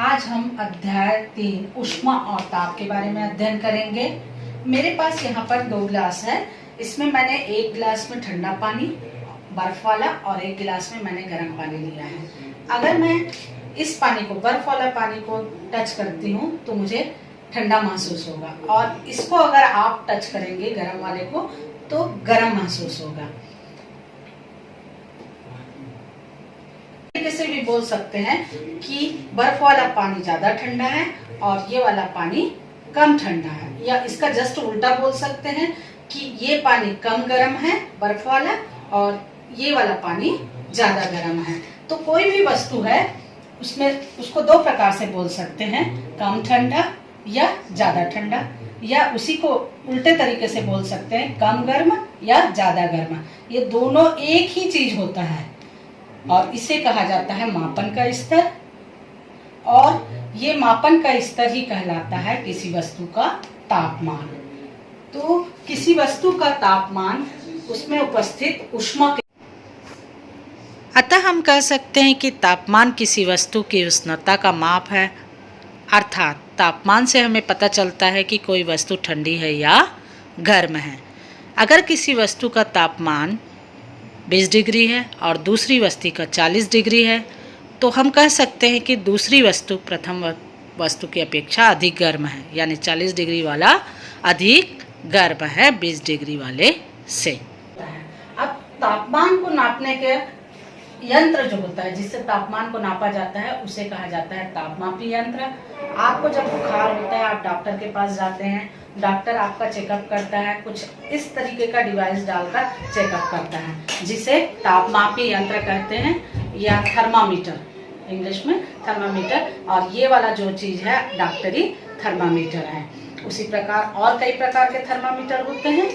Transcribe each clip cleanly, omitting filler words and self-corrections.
आज हम अध्याय 3 ऊष्मा और ताप के बारे में अध्ययन करेंगे। मेरे पास यहाँ पर 2 गिलास है। इसमें मैंने एक गिलास में ठंडा पानी बर्फ वाला और एक गिलास में मैंने गर्म पानी लिया है। अगर मैं इस पानी को, बर्फ वाला पानी को टच करती हूँ तो मुझे ठंडा महसूस होगा, और इसको अगर आप टच करेंगे गर्म वाले को तो गर्म महसूस होगा। तरीके से भी बोल सकते हैं कि बर्फ वाला पानी ज्यादा ठंडा है और ये वाला पानी कम ठंडा है, या इसका जस्ट उल्टा बोल सकते हैं कि ये पानी कम गर्म है बर्फ वाला और ये वाला पानी ज्यादा गर्म है। तो कोई भी वस्तु है उसमें उसको 2 प्रकार से बोल सकते हैं, कम ठंडा या ज्यादा ठंडा, या उसी को उल्टे तरीके से बोल सकते हैं कम गर्म या ज्यादा गर्म। ये दोनों एक ही चीज होता है और इसे कहा जाता है मापन का स्तर, और ये मापन का स्तर ही कहलाता है किसी वस्तु का तापमान। तो किसी वस्तु का तापमान उसमें उपस्थित ऊष्मा के, अतः हम कह सकते हैं कि तापमान किसी वस्तु की उष्णता का माप है। अर्थात तापमान से हमें पता चलता है कि कोई वस्तु ठंडी है या गर्म है। अगर किसी वस्तु का तापमान 20 डिग्री है और दूसरी वस्तु का 40 डिग्री है तो हम कह सकते हैं कि दूसरी वस्तु प्रथम वस्तु की अपेक्षा अधिक गर्म है, यानी 40 डिग्री वाला अधिक गर्म है 20 डिग्री वाले से। अब तापमान को नापने के यंत्र जो होता है, जिससे तापमान को नापा जाता है, उसे कहा जाता है तापमापी यंत्र। आपको जब बुखार होता है आप डॉक्टर के पास जाते हैं, डॉक्टर आपका चेकअप करता है, कुछ इस तरीके का डिवाइस डालकर चेकअप करता है, जिसे तापमापी यंत्र कहते हैं, या थर्मामीटर, इंग्लिश में थर्मामीटर। और ये वाला जो चीज है डॉक्टरी थर्मामीटर है। उसी प्रकार और कई प्रकार के थर्मामीटर होते हैं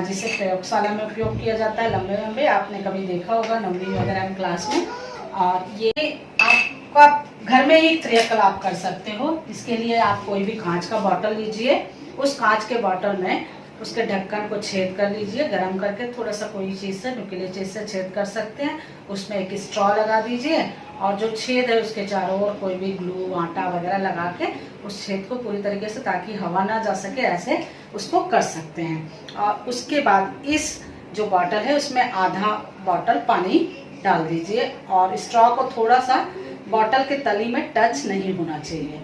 जिसे प्रयोगशाला में उपयोग किया जाता है, लंबे लंबे, आपने कभी देखा होगा 9वीं वगैरह में क्लास में। और ये आपका घर में ही क्रियाकलाप कर सकते हो। इसके लिए आप कोई भी कांच का बॉटल लीजिए, उस कांच के बॉटल में उसके ढक्कन को छेद कर लीजिए, गर्म करके थोड़ा सा कोई चीज़ से, नुकीली चीज़ से छेद कर सकते हैं। उसमें एक स्ट्रॉ लगा दीजिए और जो छेद है उसके चारों ओर कोई भी ग्लू, आटा वगैरह लगा के उस छेद को पूरी तरीके से, ताकि हवा ना जा सके, ऐसे उसको कर सकते हैं। और उसके बाद इस जो बॉटल है उसमें आधा बॉटल पानी डाल दीजिए और स्ट्रॉ को थोड़ा सा बॉटल के तली में टच नहीं होना चाहिए।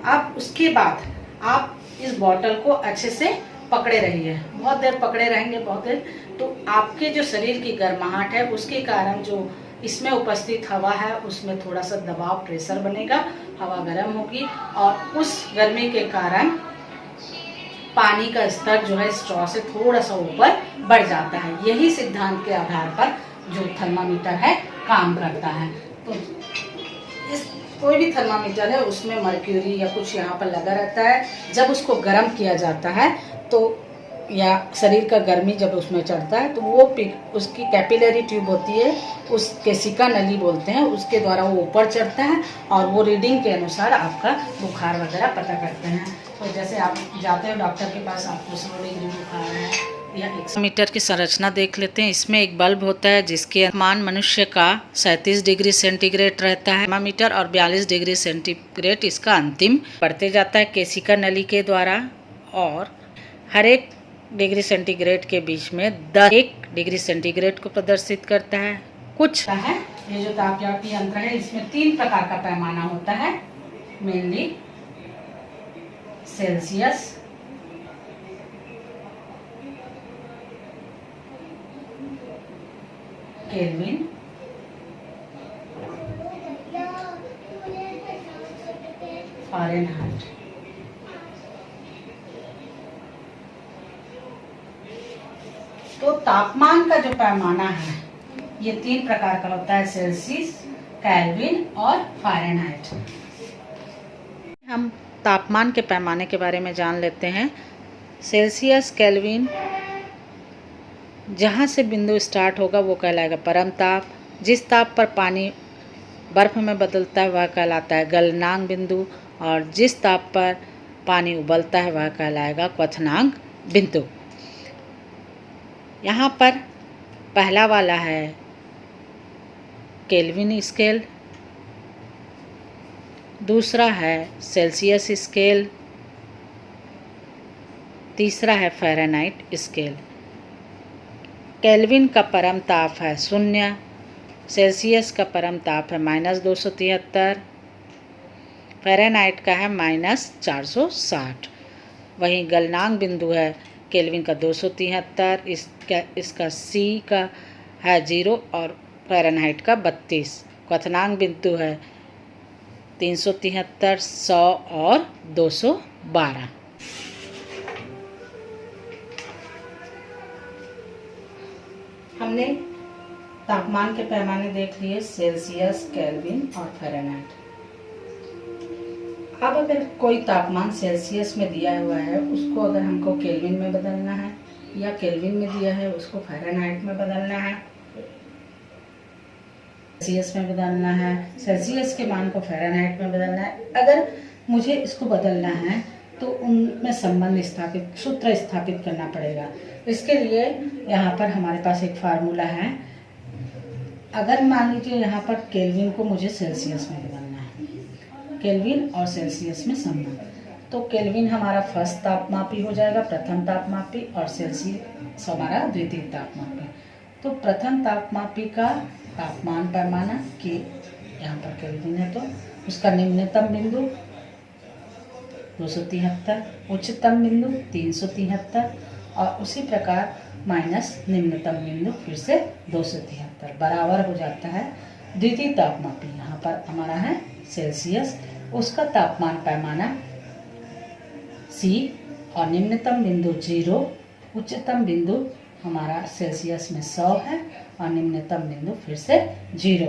अब उसके बाद आप इस बॉटल को अच्छे से पकड़े रहिए, बहुत देर पकड़े रहेंगे, बहुत देर, तो आपके जो शरीर की गर्माहट है उसके कारण जो इसमें उपस्थित हवा है उसमें थोड़ा सा दबाव, प्रेशर बनेगा, हवा गर्म होगी और उस गर्मी के कारण पानी का स्तर जो है स्ट्रॉ से थोड़ा सा ऊपर बढ़ जाता है। यही सिद्धांत के आधार पर जो थर्मामीटर है काम करता है। तो इस कोई भी थर्मामीटर है उसमें मर्क्यूरी या कुछ यहाँ पर लगा रहता है। जब उसको गर्म किया जाता है तो, या शरीर का गर्मी जब उसमें चढ़ता है तो वो उसकी कैपिलरी ट्यूब होती है, उस केशिका नली बोलते हैं, उसके द्वारा वो ऊपर चढ़ता है और वो रीडिंग के अनुसार आपका बुखार वगैरह पता करते हैं। तो जैसे आप जाते हो डॉक्टर के पास, आपको 100 डिग्री बुखार है या 100 मीटर की संरचना देख लेते हैं। इसमें एक बल्ब होता है जिसके तापमान मनुष्य का 37 डिग्री सेंटीग्रेड रहता है थर्मामीटर, और 42 डिग्री सेंटीग्रेड इसका अंतिम बढ़ते जाता है केशिका नली के द्वारा, और हर एक डिग्री सेंटीग्रेड के बीच में 1 डिग्री सेंटीग्रेड को प्रदर्शित करता है। कुछ है ये जो तापमापी यंत्र है, इसमें 3 प्रकार का पैमाना होता है, मेनली सेल्सियस, केल्विन, फ़ारेनहाइट। तो तापमान का जो पैमाना है ये 3 प्रकार का होता है, सेल्सियस, केल्विन और फ़ारेनहाइट। हम तापमान के पैमाने के बारे में जान लेते हैं। सेल्सियस, केल्विन, जहाँ से बिंदु स्टार्ट होगा वो कहलाएगा परम ताप। जिस ताप पर पानी बर्फ में बदलता है वह कहलाता है गलनांक बिंदु, और जिस ताप पर पानी उबलता है वह कहलाएगा क्वथनांक बिंदु। यहाँ पर पहला वाला है केल्विन स्केल, दूसरा है सेल्सियस स्केल, तीसरा है फ़ारेनहाइट स्केल। केल्विन का परम ताप है 0, सेल्सियस का परम ताप है -273, फ़ारेनहाइट का है -460। वहीं गलनांक बिंदु है केल्विन का 273, इसका सी का है 0 और फ़ारेनहाइट का 32। क्वथनांक बिंदु है 373, 100 और 212। हमने तापमान के पैमाने देख लिए, सेल्सियस, केल्विन और फ़ारेनहाइट। अब अगर कोई तापमान सेल्सियस में दिया हुआ है उसको अगर हमको केल्विन में बदलना है, या केल्विन में दिया है उसको फ़ारेनहाइट में बदलना है, सेल्सियस में बदलना है, सेल्सियस के मान को फ़ारेनहाइट में बदलना है, अगर मुझे इसको बदलना है तो उनमें संबंध स्थापित, सूत्र स्थापित करना पड़ेगा। इसके लिए यहाँ पर हमारे पास एक फार्मूला है। अगर मान लीजिए यहाँ पर केल्विन को मुझे सेल्सियस में बदलना है, केल्विन और सेल्सियस में संबंध, तो केल्विन हमारा फर्स्ट तापमापी हो जाएगा, प्रथम तापमापी, और सेल्सियस हमारा द्वितीय तापमापी। तो प्रथम तापमापी का तापमान पैमाना के, यहाँ पर केल्विन है तो उसका निम्नतम बिंदु 273, उच्चतम बिंदु 373 और उसी प्रकार माइनस निम्नतम बिंदु फिर से 273 बराबर हो जाता है द्वितीय तापमापी। यहाँ पर हमारा है सेल्सियस, उसका तापमान पैमाना C और निम्नतम बिंदु 0, उच्चतम बिंदु हमारा सेल्सियस में 100 है और निम्नतम बिंदु फिर से 0।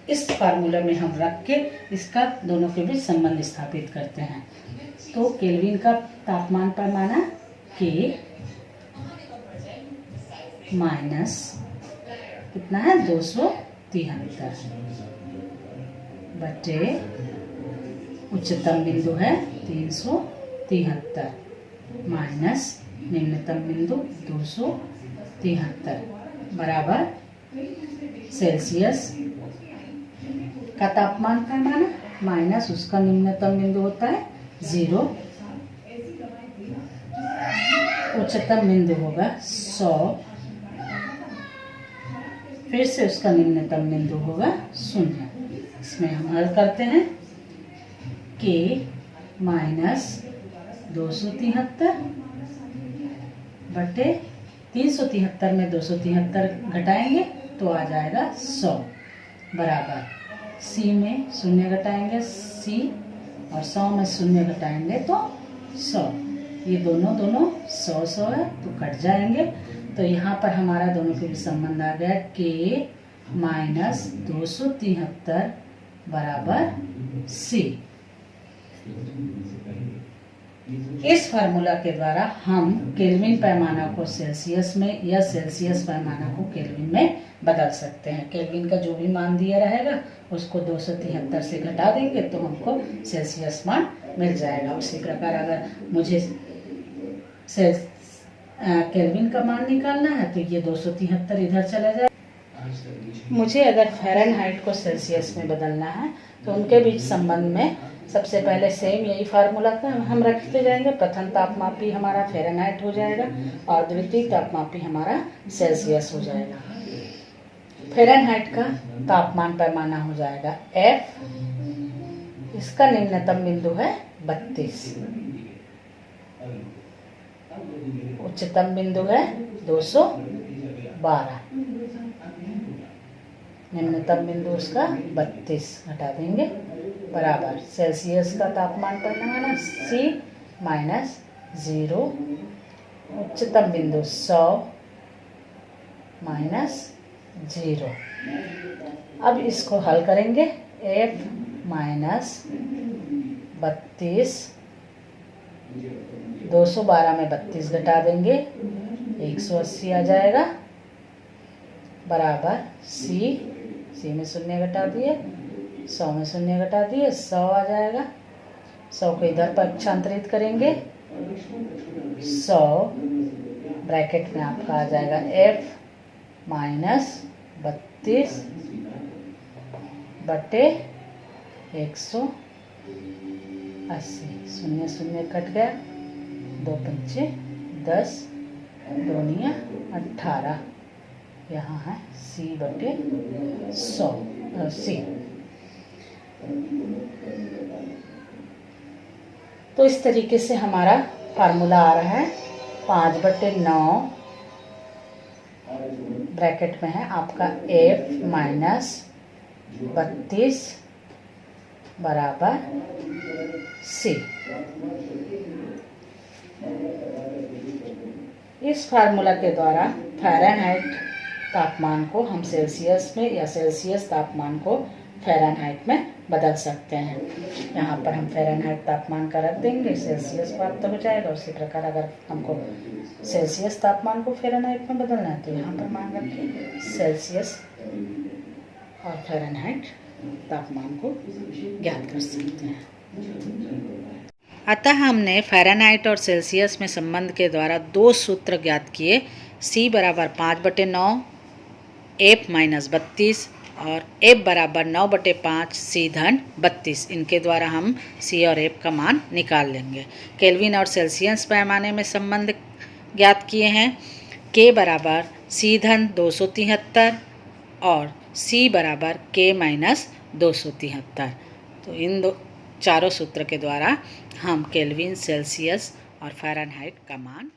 इस फार्मूले में हम रख के इसका दोनों के बीच संबंध स्थापित करते हैं। तो केल्विन का तापमान पैमाना K माइनस कितना है 273 बटे उच्चतम बिंदु है 373 माइनस निम्नतम बिंदु 273 बराबर सेल्सियस का तापमान पैमाना माइनस उसका निम्नतम बिंदु होता है 0, उच्चतम बिंदु होगा 100, फिर से उसका निम्नतम बिंदु होगा 0। इसमें हम हल करते हैं K माइनस 273 बटे 373 में 273 घटाएंगे तो आ जाएगा 100 बराबर C में 0 घटाएंगे C और 100 में 0 घटाएंगे तो 100। ये दोनों 100 है तो कट जाएंगे। तो यहाँ पर हमारा दोनों के बीच संबंध आ गया K माइनस 273 बराबर C। इस फार्मूला के द्वारा हम केल्विन पैमाना को सेल्सियस में या सेल्सियस पैमाना को केल्विन में बदल सकते हैं। केल्विन का जो भी मान दिया रहेगा उसको 273 से घटा देंगे तो हमको सेल्सियस मान मिल जाएगा। उसी प्रकार अगर मुझे केल्विन का मान निकालना है तो ये 273 इधर चला जाए। मुझे अगर फ़ारेनहाइट को सेल्सियस में बदलना है तो उनके बीच संबंध में सबसे पहले सेम यही फार्मूला का हम रखते जाएंगे। प्रथम तापमापी हमारा फ़ारेनहाइट हो जाएगा और द्वितीय तापमापी हमारा सेल्सियस हो जाएगा। फ़ारेनहाइट का तापमान पैमाना हो जाएगा F, इसका निम्नतम बिंदु है 32, उच्चतम बिंदु है 212, निम्नतम बिंदु उसका 32 घटा देंगे बराबर सेल्सियस का तापमान पैमाना C माइनस 0, उच्चतम बिंदु 100 माइनस 0। अब इसको हल करेंगे। F माइनस 32, 212 में 32 घटा देंगे 180 आ जाएगा बराबर C में 0 घटा दिए, 100 में 0 घटा दिए 100 आ जाएगा। 100 को इधर पक्षांतरित करेंगे 100 ब्रैकेट में आपका आ जाएगा F माइनस 32 बटे 180 80, शून्य शून्य कट गया, 2 पंचे 10, 2 निया 18, यहाँ है C/100 C। तो इस तरीके से हमारा फार्मूला आ रहा है 5/9 ब्रैकेट में है आपका F माइनस 32 बराबर C। इस फार्मूला के द्वारा फ़ारेनहाइट तापमान को हम सेल्सियस में या सेल्सियस तापमान को फ़ारेनहाइट में बदल सकते हैं। यहाँ पर हम फ़ारेनहाइट तापमान का रख देंगे, सेल्सियस प्राप्त हो जाएगा। उसी प्रकार अगर हमको सेल्सियस तापमान को फ़ारेनहाइट में बदलना है तो यहाँ पर मान रखिए सेल्सियस और फ़ारेनहाइट तापमान को ज्ञात कर सकते हैं। अतः हमने फ़ारेनहाइट और सेल्सियस में संबंध के द्वारा 2 सूत्र ज्ञात किए, C बराबर 5/9 F माइनस 32 और F बराबर 9/5 C/32। इनके द्वारा हम C और F का मान निकाल लेंगे। केल्विन और सेल्सियस पैमाने में संबंध ज्ञात किए हैं, K बराबर C/273 और C बराबर K माइनस 273। तो इन चारों सूत्र के द्वारा हम केल्विन, सेल्सियस और फ़ारेनहाइट का मान